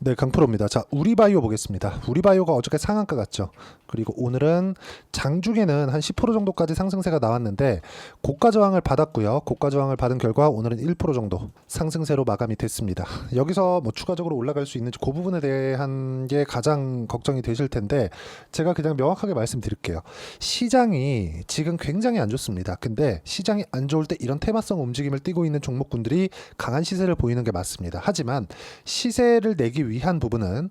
네, 강프로입니다. 자, 우리바이오 보겠습니다. 우리바이오가 어저께 상한가 갔죠. 그리고 오늘은 장중에는 한 10% 정도까지 상승세가 나왔는데 고가 저항을 받았고요. 고가 저항을 받은 결과 오늘은 1% 정도 상승세로 마감이 됐습니다. 여기서 뭐 추가적으로 올라갈 수 있는지 그 부분에 대한 게 가장 걱정이 되실 텐데 제가 그냥 명확하게 말씀드릴게요. 시장이 지금 굉장히 안 좋습니다. 근데 시장이 안 좋을 때 이런 테마성 움직임을 띠고 있는 종목군들이 강한 시세를 보이는 게 맞습니다. 하지만 시세를 내기 위한 부분은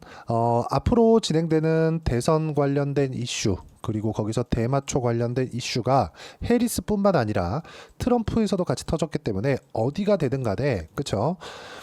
앞으로 진행되는 대선 관련된 이슈 그리고 거기서 대마초 관련된 이슈가 해리스뿐만 아니라 트럼프에서도 같이 터졌기 때문에 어디가 되든 간에 그쵸?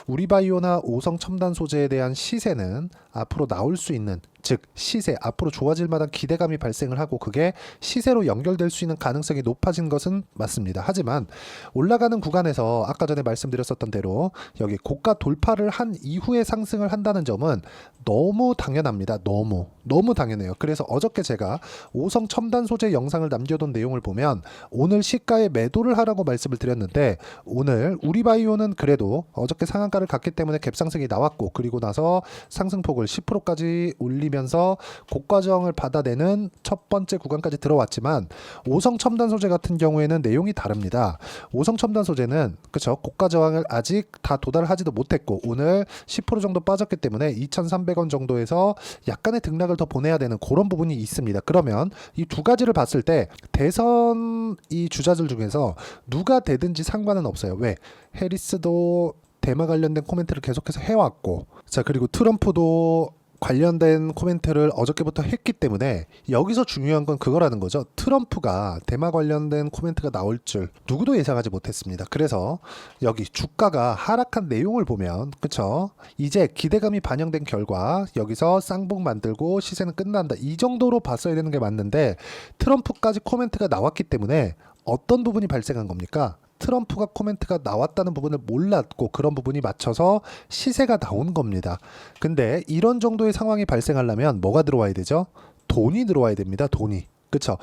우리바이오나 오성 첨단 소재에 대한 시세는 앞으로 나올 수 있는 즉 시세 앞으로 좋아질 만한 기대감이 발생을 하고 그게 시세로 연결될 수 있는 가능성이 높아진 것은 맞습니다. 하지만 올라가는 구간에서 아까 전에 말씀드렸었던 대로 여기 고가 돌파를 한 이후에 상승을 한다는 점은 너무 당연합니다. 너무 당연해요. 그래서 어저께 제가 오성 첨단 소재 영상을 남겨둔 내용을 보면 오늘 시가에 매도를 하라고 말씀을 드렸는데 오늘 우리바이오는 그래도 어저께 상한가를 갔기 때문에 갭상승이 나왔고 그리고 나서 상승폭을 10%까지 올리면서 고가 저항을 받아내는 첫 번째 구간까지 들어왔지만 오성 첨단 소재 같은 경우에는 내용이 다릅니다. 오성 첨단 소재는 그쵸 고가 저항을 아직 다 도달하지도 못했고 오늘 10% 정도 빠졌기 때문에 2,300원 정도에서 약간의 등락을 더 보내야 되는 그런 부분이 있습니다. 그러면 이 두 가지를 봤을 때 대선 이 주자들 중에서 누가 되든지 상관은 없어요. 왜? 해리스도 대마 관련된 코멘트를 계속해서 해왔고 자 그리고 트럼프도 관련된 코멘트를 어저께부터 했기 때문에 여기서 중요한 건 그거라는 거죠. 트럼프가 대마 관련된 코멘트가 나올 줄 누구도 예상하지 못했습니다. 그래서 여기 주가가 하락한 내용을 보면 그쵸? 이제 기대감이 반영된 결과 여기서 쌍봉 만들고 시세는 끝난다. 이 정도로 봤어야 되는 게 맞는데 트럼프까지 코멘트가 나왔기 때문에 어떤 부분이 발생한 겁니까? 트럼프가 코멘트가 나왔다는 부분을 몰랐고 그런 부분이 맞춰서 시세가 나온 겁니다. 근데 이런 정도의 상황이 발생하려면 뭐가 들어와야 되죠? 돈이 들어와야 됩니다. 돈이. 그쵸?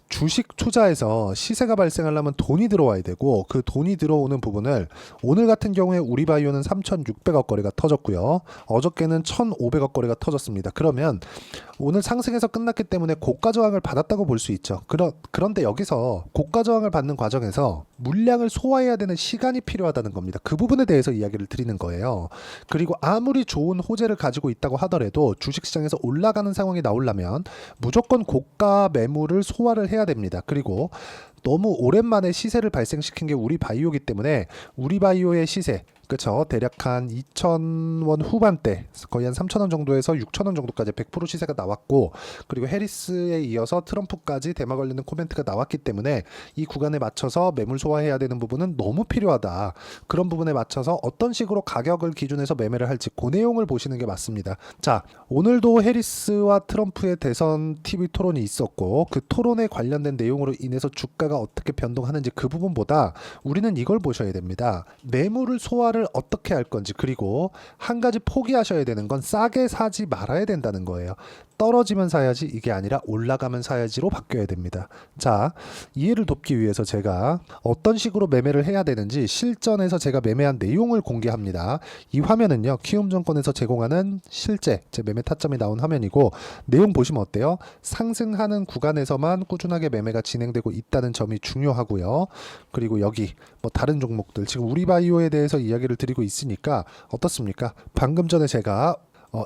주식 투자에서 시세가 발생하려면 돈이 들어와야 되고 그 돈이 들어오는 부분을 오늘 같은 경우에 우리바이오는 3,600억 거래가 터졌고요. 어저께는 1,500억 거래가 터졌습니다. 그러면 오늘 상승해서 끝났기 때문에 고가 저항을 받았다고 볼 수 있죠. 그런데 여기서 고가 저항을 받는 과정에서 물량을 소화해야 되는 시간이 필요하다는 겁니다. 그 부분에 대해서 이야기를 드리는 거예요. 그리고 아무리 좋은 호재를 가지고 있다고 하더라도 주식시장에서 올라가는 상황이 나오려면 무조건 고가 매물을 소화를 해야 됩니다. 그리고 너무 오랜만에 시세를 발생시킨 게 우리바이오이기 때문에 우리바이오의 시세 그쵸 대략 한 2,000원 후반대 거의 한 3,000원 정도에서 6,000원 정도까지 100% 시세가 나왔고 그리고 해리스에 이어서 트럼프까지 대마 관련된 코멘트가 나왔기 때문에 이 구간에 맞춰서 매물 소화해야 되는 부분은 너무 필요하다. 그런 부분에 맞춰서 어떤 식으로 가격을 기준해서 매매를 할지 그 내용을 보시는 게 맞습니다. 자 오늘도 해리스와 트럼프의 대선 TV 토론이 있었고 그 토론에 관련된 내용으로 인해서 주가가 어떻게 변동하는지 그 부분보다 우리는 이걸 보셔야 됩니다. 매물을 소화를 어떻게 할 건지 그리고 한 가지 포기하셔야 되는 건 싸게 사지 말아야 된다는 거예요. 떨어지면 사야지 이게 아니라 올라가면 사야지로 바뀌어야 됩니다. 자, 이해를 돕기 위해서 제가 어떤 식으로 매매를 해야 되는지 실전에서 제가 매매한 내용을 공개합니다. 이 화면은요. 키움증권에서 제공하는 실제 제 매매 타점이 나온 화면이고 내용 보시면 어때요? 상승하는 구간에서만 꾸준하게 매매가 진행되고 있다는 점이 중요하고요. 그리고 여기 뭐 다른 종목들 지금 우리바이오에 대해서 이야기를 드리고 있으니까 어떻습니까? 방금 전에 제가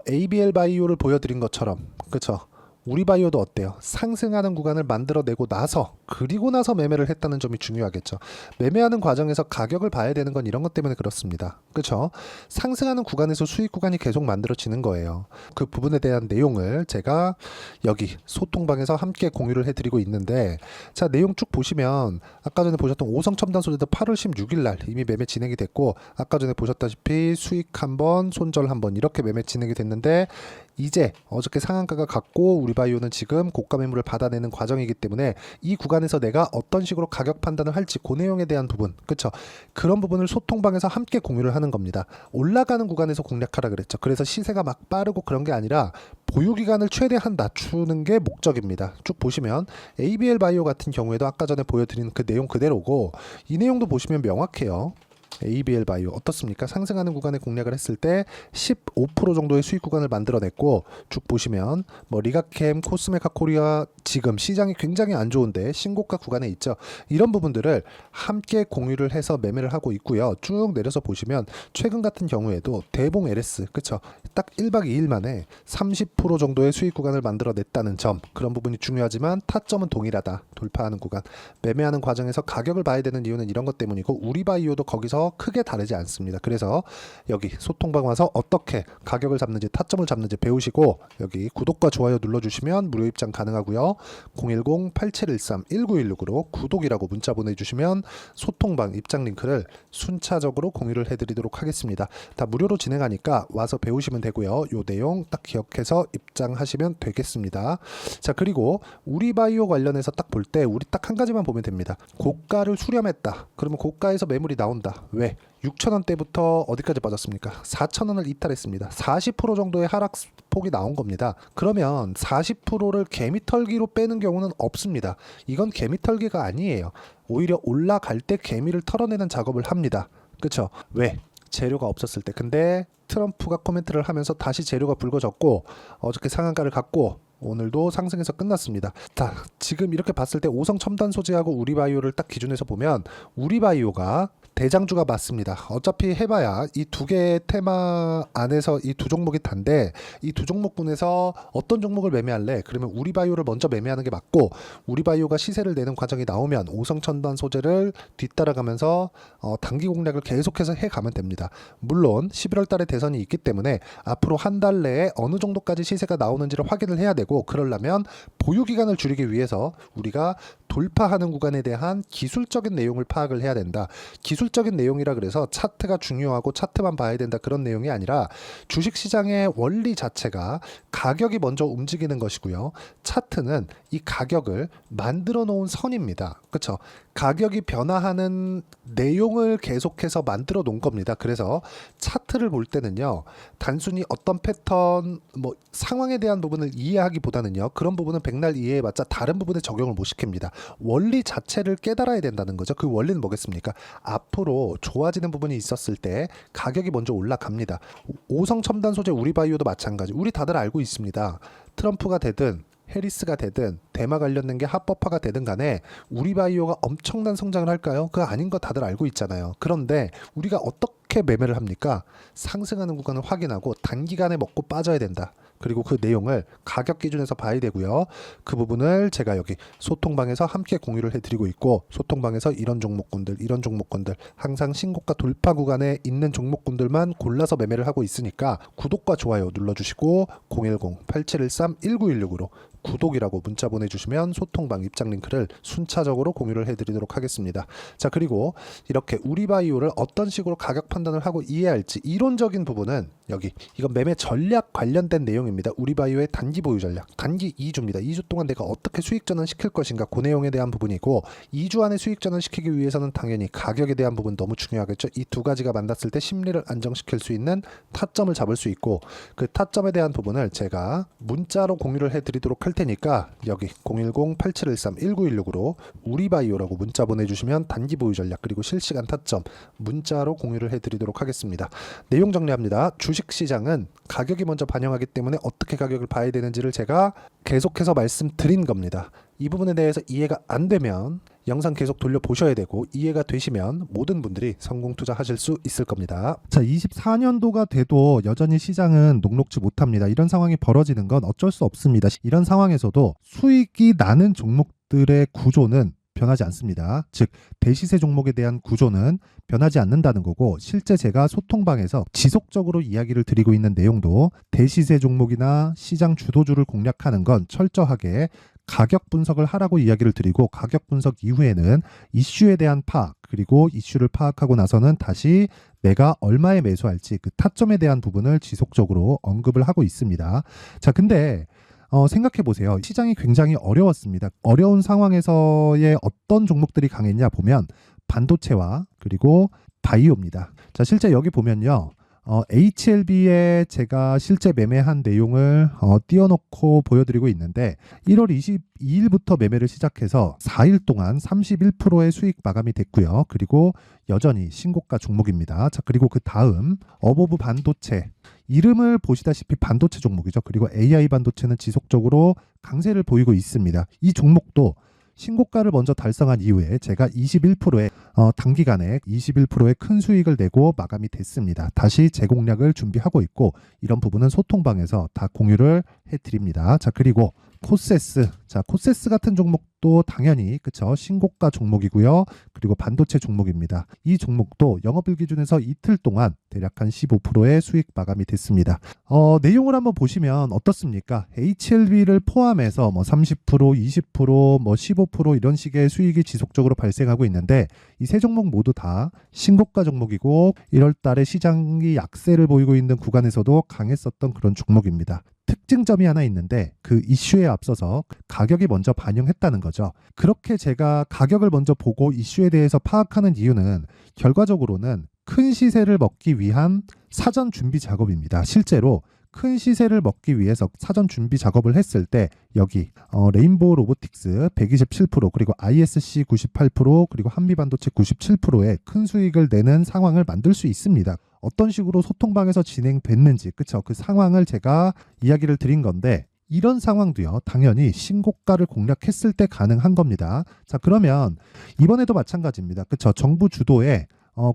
ABL 바이오를 보여드린 것처럼 그쵸? 우리바이오도 어때요? 상승하는 구간을 만들어내고 나서 그리고 나서 매매를 했다는 점이 중요하겠죠. 매매하는 과정에서 가격을 봐야 되는 건 이런 것 때문에 그렇습니다. 그렇죠? 상승하는 구간에서 수익 구간이 계속 만들어지는 거예요. 그 부분에 대한 내용을 제가 여기 소통방에서 함께 공유를 해드리고 있는데 자 내용 쭉 보시면 아까 전에 보셨던 오성첨단 소재도 8월 16일 날 이미 매매 진행이 됐고 아까 전에 보셨다시피 수익 한번 손절 한번 이렇게 매매 진행이 됐는데 이제 어저께 상한가가 갔고 우리바이오는 지금 고가 매물을 받아내는 과정이기 때문에 이 구간에서 내가 어떤 식으로 가격 판단을 할지 그 내용에 대한 부분 그쵸 그런 부분을 소통방에서 함께 공유를 하는 겁니다. 올라가는 구간에서 공략하라 그랬죠. 그래서 시세가 막 빠르고 그런 게 아니라 보유기간을 최대한 낮추는 게 목적입니다. 쭉 보시면 ABL 바이오 같은 경우에도 아까 전에 보여드린 그 내용 그대로고 이 내용도 보시면 명확해요. ABL 바이오 어떻습니까? 상승하는 구간에 공략을 했을 때 15% 정도의 수익 구간을 만들어냈고 쭉 보시면 뭐 리가캠, 코스메카 코리아 지금 시장이 굉장히 안 좋은데 신고가 구간에 있죠. 이런 부분들을 함께 공유를 해서 매매를 하고 있고요. 쭉 내려서 보시면 최근 같은 경우에도 대봉 LS 그쵸? 딱 1박 2일 만에 30% 정도의 수익 구간을 만들어냈다는 점, 그런 부분이 중요하지만 타점은 동일하다. 돌파하는 구간, 매매하는 과정에서 가격을 봐야 되는 이유는 이런 것 때문이고 우리바이오도 거기서 크게 다르지 않습니다. 그래서 여기 소통방 와서 어떻게 가격을 잡는지 타점을 잡는지 배우시고 여기 구독과 좋아요 눌러주시면 무료 입장 가능하고요. 010-8713-1916으로 구독이라고 문자 보내주시면 소통방 입장 링크를 순차적으로 공유를 해드리도록 하겠습니다. 다 무료로 진행하니까 와서 배우시면 되고요. 요 내용 딱 기억해서 입장하시면 되겠습니다. 자, 그리고 우리바이오 관련해서 딱 볼 때 우리 딱 한 가지만 보면 됩니다. 고가를 수렴했다. 그러면 고가에서 매물이 나온다. 왜? 6,000원대부터 어디까지 빠졌습니까? 4,000원을 이탈했습니다. 40% 정도의 하락폭이 나온 겁니다. 그러면 40%를 개미털기로 빼는 경우는 없습니다. 이건 개미털기가 아니에요. 오히려 올라갈 때 개미를 털어내는 작업을 합니다. 그쵸? 왜? 재료가 없었을 때. 근데 트럼프가 코멘트를 하면서 다시 재료가 불거졌고 어저께 상한가를 갔고 오늘도 상승해서 끝났습니다. 자, 지금 이렇게 봤을 때 오성 첨단 소재하고 우리바이오를 딱 기준해서 보면 우리바이오가 대장주가 맞습니다. 어차피 해봐야 이 두 개의 테마 안에서 이 두 종목이 단데 이 두 종목군에서 어떤 종목을 매매할래? 그러면 우리바이오를 먼저 매매하는 게 맞고 우리바이오가 시세를 내는 과정이 나오면 오성 첨단 소재를 뒤따라가면서 단기 공략을 계속해서 해가면 됩니다. 물론 11월 달에 대선이 있기 때문에 앞으로 한 달 내에 어느 정도까지 시세가 나오는지를 확인을 해야 되고 그러려면 보유 기간을 줄이기 위해서 우리가 돌파하는 구간에 대한 기술적인 내용을 파악을 해야 된다. 기술적인 내용이라 그래서 차트가 중요하고 차트만 봐야 된다 그런 내용이 아니라 주식시장의 원리 자체가 가격이 먼저 움직이는 것이고요. 차트는 이 가격을 만들어 놓은 선입니다. 그렇죠? 가격이 변화하는 내용을 계속해서 만들어 놓은 겁니다. 그래서 차트를 볼 때는요. 단순히 어떤 패턴 뭐 상황에 대한 부분을 이해하기보다는요. 그런 부분은 백날 이해해봤자 다른 부분에 적용을 못 시킵니다. 원리 자체를 깨달아야 된다는 거죠. 그 원리는 뭐겠습니까? 앞으로 좋아지는 부분이 있었을 때 가격이 먼저 올라갑니다. 오성 첨단 소재 우리바이오도 마찬가지. 우리 다들 알고 있습니다. 트럼프가 되든 해리스가 되든 대마 관련된 게 합법화가 되든 간에 우리바이오가 엄청난 성장을 할까요? 그거 아닌 거 다들 알고 있잖아요. 그런데 우리가 어떻게 매매를 합니까? 상승하는 구간을 확인하고 단기간에 먹고 빠져야 된다. 그리고 그 내용을 가격 기준에서 봐야 되고요. 그 부분을 제가 여기 소통방에서 함께 공유를 해드리고 있고 소통방에서 이런 종목군들 항상 신고가 돌파 구간에 있는 종목군들만 골라서 매매를 하고 있으니까 구독과 좋아요 눌러주시고 010-8713-1916으로 구독이라고 문자 보내주시면 소통방 입장 링크를 순차적으로 공유를 해드리도록 하겠습니다. 자, 그리고 이렇게 우리바이오를 어떤 식으로 가격 판단을 하고 이해할지 이론적인 부분은 여기 이건 매매 전략 관련된 내용입니다. 우리바이오의 단기 보유 전략, 단기 2주입니다. 2주 동안 내가 어떻게 수익 전환 시킬 것인가 그 내용에 대한 부분이고 2주 안에 수익 전환 시키기 위해서는 당연히 가격에 대한 부분 너무 중요하겠죠. 이 두 가지가 만났을 때 심리를 안정시킬 수 있는 타점을 잡을 수 있고 그 타점에 대한 부분을 제가 문자로 공유를 해드리도록 할 테니까 여기 010-8713-1916으로 우리바이오라고 문자 보내주시면 단기 보유 전략 그리고 실시간 타점 문자로 공유를 해드리도록 하겠습니다. 내용 정리합니다. 주식시장은 가격이 먼저 반영하기 때문에 어떻게 가격을 봐야 되는지를 제가 계속해서 말씀드린 겁니다. 이 부분에 대해서 이해가 안 되면 영상 계속 돌려보셔야 되고 이해가 되시면 모든 분들이 성공 투자하실 수 있을 겁니다. 자, 24년도가 돼도 여전히 시장은 녹록지 못합니다. 이런 상황이 벌어지는 건 어쩔 수 없습니다. 이런 상황에서도 수익이 나는 종목들의 구조는 변하지 않습니다. 즉 대시세 종목에 대한 구조는 변하지 않는다는 거고 실제 제가 소통방에서 지속적으로 이야기를 드리고 있는 내용도 대시세 종목이나 시장 주도주를 공략하는 건 철저하게 가격 분석을 하라고 이야기를 드리고 가격 분석 이후에는 이슈에 대한 파악 그리고 이슈를 파악하고 나서는 다시 내가 얼마에 매수할지 그 타점에 대한 부분을 지속적으로 언급을 하고 있습니다. 자, 근데 생각해 보세요. 시장이 굉장히 어려웠습니다. 어려운 상황에서의 어떤 종목들이 강했냐 보면 반도체와 그리고 바이오입니다. 자, 실제 여기 보면요. HLB에 제가 실제 매매한 내용을 띄워놓고 보여드리고 있는데 1월 22일부터 매매를 시작해서 4일 동안 31%의 수익 마감이 됐고요. 그리고 여전히 신고가 종목입니다. 자, 그리고 그 다음 어보브 반도체, 이름을 보시다시피 반도체 종목이죠. 그리고 AI 반도체는 지속적으로 강세를 보이고 있습니다. 이 종목도 신고가를 먼저 달성한 이후에 제가 21%의 단기간에 21%의 큰 수익을 내고 마감이 됐습니다. 다시 재공략을 준비하고 있고 이런 부분은 소통방에서 다 공유를 해드립니다. 자, 그리고 코세스, 자, 코세스 같은 종목도 당연히 그쵸, 신고가 종목이고요. 그리고 반도체 종목입니다. 이 종목도 영업일 기준에서 이틀 동안 대략 한 15%의 수익 마감이 됐습니다. 내용을 한번 보시면 어떻습니까? HLB를 포함해서 뭐 30%, 20%, 뭐 15% 이런 식의 수익이 지속적으로 발생하고 있는데 이 세 종목 모두 다 신고가 종목이고 1월 달에 시장이 약세를 보이고 있는 구간에서도 강했었던 그런 종목입니다. 특징점이 하나 있는데 그 이슈에 앞서서 가격이 먼저 반영했다는 거죠. 그렇게 제가 가격을 먼저 보고 이슈에 대해서 파악하는 이유는 결과적으로는 큰 시세를 먹기 위한 사전 준비 작업입니다. 실제로 큰 시세를 먹기 위해서 사전 준비 작업을 했을 때 여기 레인보우 로보틱스 127% 그리고 ISC 98% 그리고 한미반도체 97%의 큰 수익을 내는 상황을 만들 수 있습니다. 어떤 식으로 소통방에서 진행됐는지 그쵸, 그 상황을 제가 이야기를 드린 건데 이런 상황도요 당연히 신고가를 공략했을 때 가능한 겁니다. 자, 그러면 이번에도 마찬가지입니다. 그쵸, 정부 주도의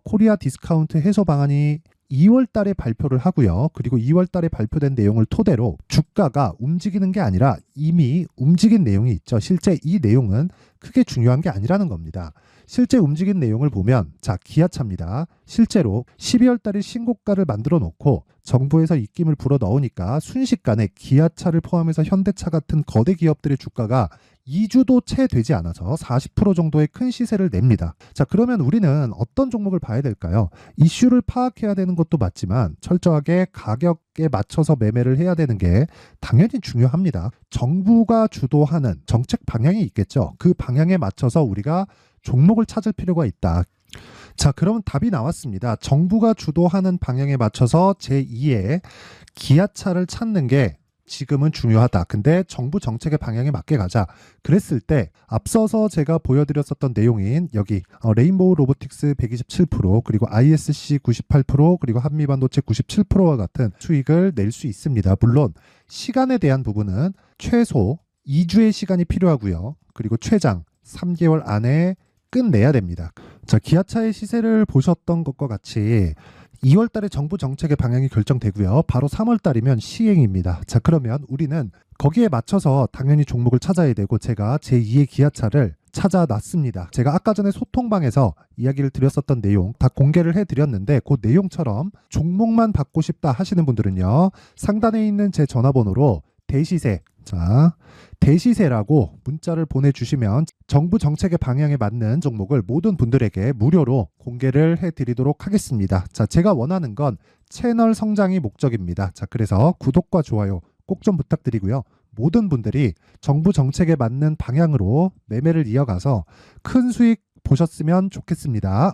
코리아 디스카운트 해소 방안이 2월 달에 발표를 하고요. 그리고 2월 달에 발표된 내용을 토대로 주가가 움직이는 게 아니라 이미 움직인 내용이 있죠. 실제 이 내용은 크게 중요한 게 아니라는 겁니다. 실제 움직인 내용을 보면 자, 기아차입니다. 실제로 12월 달에 신고가를 만들어 놓고 정부에서 입김을 불어 넣으니까 순식간에 기아차를 포함해서 현대차 같은 거대 기업들의 주가가 2주도 채 되지 않아서 40% 정도의 큰 시세를 냅니다. 자, 그러면 우리는 어떤 종목을 봐야 될까요? 이슈를 파악해야 되는 것도 맞지만 철저하게 가격에 맞춰서 매매를 해야 되는 게 당연히 중요합니다. 정부가 주도하는 정책 방향이 있겠죠. 그 방향에 맞춰서 우리가 종목을 찾을 필요가 있다. 자, 그러면 답이 나왔습니다. 정부가 주도하는 방향에 맞춰서 제2의 기아차를 찾는 게 지금은 중요하다. 근데 정부 정책의 방향에 맞게 가자. 그랬을 때 앞서서 제가 보여드렸었던 내용인 여기 레인보우 로보틱스 127% 그리고 ISC 98% 그리고 한미반도체 97%와 같은 수익을 낼 수 있습니다. 물론 시간에 대한 부분은 최소 2주의 시간이 필요하고요. 그리고 최장 3개월 안에 끝내야 됩니다. 자, 기아차의 시세를 보셨던 것과 같이 2월 달에 정부 정책의 방향이 결정되고요. 바로 3월 달이면 시행입니다. 자, 그러면 우리는 거기에 맞춰서 당연히 종목을 찾아야 되고 제가 제2의 기아차를 찾아놨습니다. 제가 아까 전에 소통방에서 이야기를 드렸었던 내용 다 공개를 해드렸는데 그 내용처럼 종목만 받고 싶다 하시는 분들은요. 상단에 있는 제 전화번호로 대시세, 자, 대시세라고 문자를 보내주시면 정부 정책의 방향에 맞는 종목을 모든 분들에게 무료로 공개를 해드리도록 하겠습니다. 자, 제가 원하는 건 채널 성장이 목적입니다. 자, 그래서 구독과 좋아요 꼭 좀 부탁드리고요. 모든 분들이 정부 정책에 맞는 방향으로 매매를 이어가서 큰 수익 보셨으면 좋겠습니다.